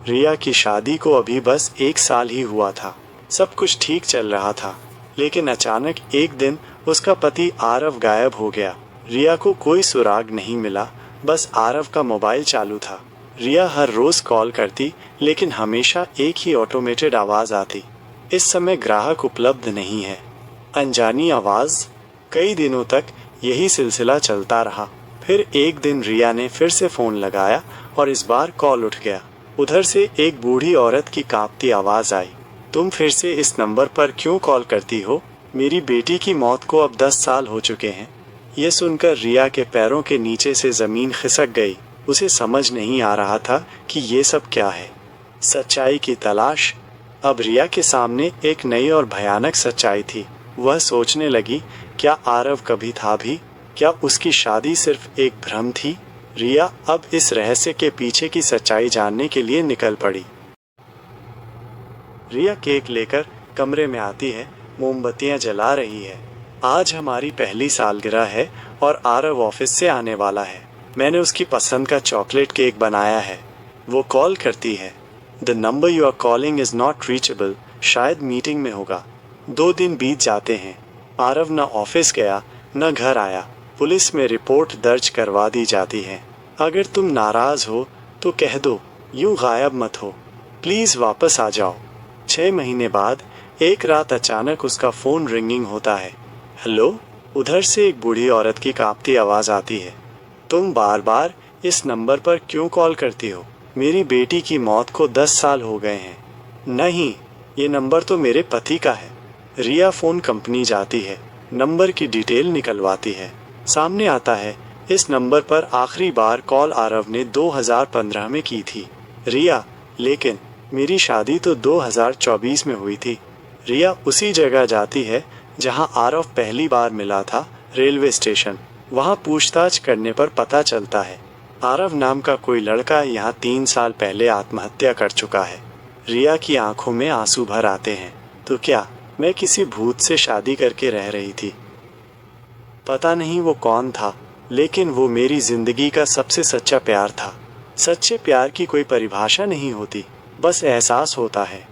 रिया की शादी को अभी बस 1 साल ही हुआ था। सब कुछ ठीक चल रहा था, लेकिन अचानक एक दिन उसका पति आरव गायब हो गया। रिया को कोई सुराग नहीं मिला, बस आरव का मोबाइल चालू था। रिया हर रोज कॉल करती, लेकिन हमेशा एक ही ऑटोमेटेड आवाज़ आती, इस समय ग्राहक उपलब्ध नहीं है। अनजानी आवाज़। कई दिनों तक यही सिलसिला चलता रहा। फिर एक दिन रिया ने फिर से फ़ोन लगाया और इस बार कॉल उठ गया। उधर से एक बूढ़ी औरत की कांपती आवाज़ आई, तुम फिर से इस नंबर पर क्यों कॉल करती हो? मेरी बेटी की मौत को अब 10 साल हो चुके हैं। यह सुनकर रिया के पैरों के नीचे से ज़मीन खिसक गई। उसे समझ नहीं आ रहा था कि ये सब क्या है। सच्चाई की तलाश। अब रिया के सामने एक नई और भयानक सच्चाई थी। वह सोचने लगी, क्या आरव कभी था भी? क्या उसकी शादी सिर्फ एक भ्रम थी? रिया अब इस रहस्य के पीछे की सच्चाई जानने के लिए निकल पड़ी। रिया केक लेकर कमरे में आती है, मोमबत्तियां जला रही है। आज हमारी पहली सालगिरह है और आरव ऑफिस से आने वाला है। मैंने उसकी पसंद का चॉकलेट केक बनाया है। वो कॉल करती है, the number you are calling is not reachable. शायद मीटिंग में होगा। 2 दिन बीत जाते हैं। आरव न ऑफिस गया न घर आया। पुलिस में रिपोर्ट दर्ज करवा दी जाती है। अगर तुम नाराज़ हो तो कह दो, यूँ गायब मत हो, प्लीज़ वापस आ जाओ। 6 महीने बाद एक रात अचानक उसका फ़ोन रिंगिंग होता है। हेलो? उधर से एक बूढ़ी औरत की कांपती आवाज़ आती है, तुम बार बार इस नंबर पर क्यों कॉल करती हो? मेरी बेटी की मौत को 10 साल हो गए हैं। नहीं, ये नंबर तो मेरे पति का है। रिया फ़ोन कंपनी जाती है, नंबर की डिटेल निकलवाती है। सामने आता है, इस नंबर पर आखिरी बार कॉल आरव ने 2015 में की थी। रिया, लेकिन मेरी शादी तो 2024 में हुई थी। रिया उसी जगह जाती है जहां आरव पहली बार मिला था, रेलवे स्टेशन। वहां पूछताछ करने पर पता चलता है, आरव नाम का कोई लड़का यहां 3 साल पहले आत्महत्या कर चुका है। रिया की आंखों में आंसू भर आते हैं। तो क्या मैं किसी भूत से शादी करके रह रही थी? पता नहीं वो कौन था, लेकिन वो मेरी जिंदगी का सबसे सच्चा प्यार था। सच्चे प्यार की कोई परिभाषा नहीं होती, बस एहसास होता है।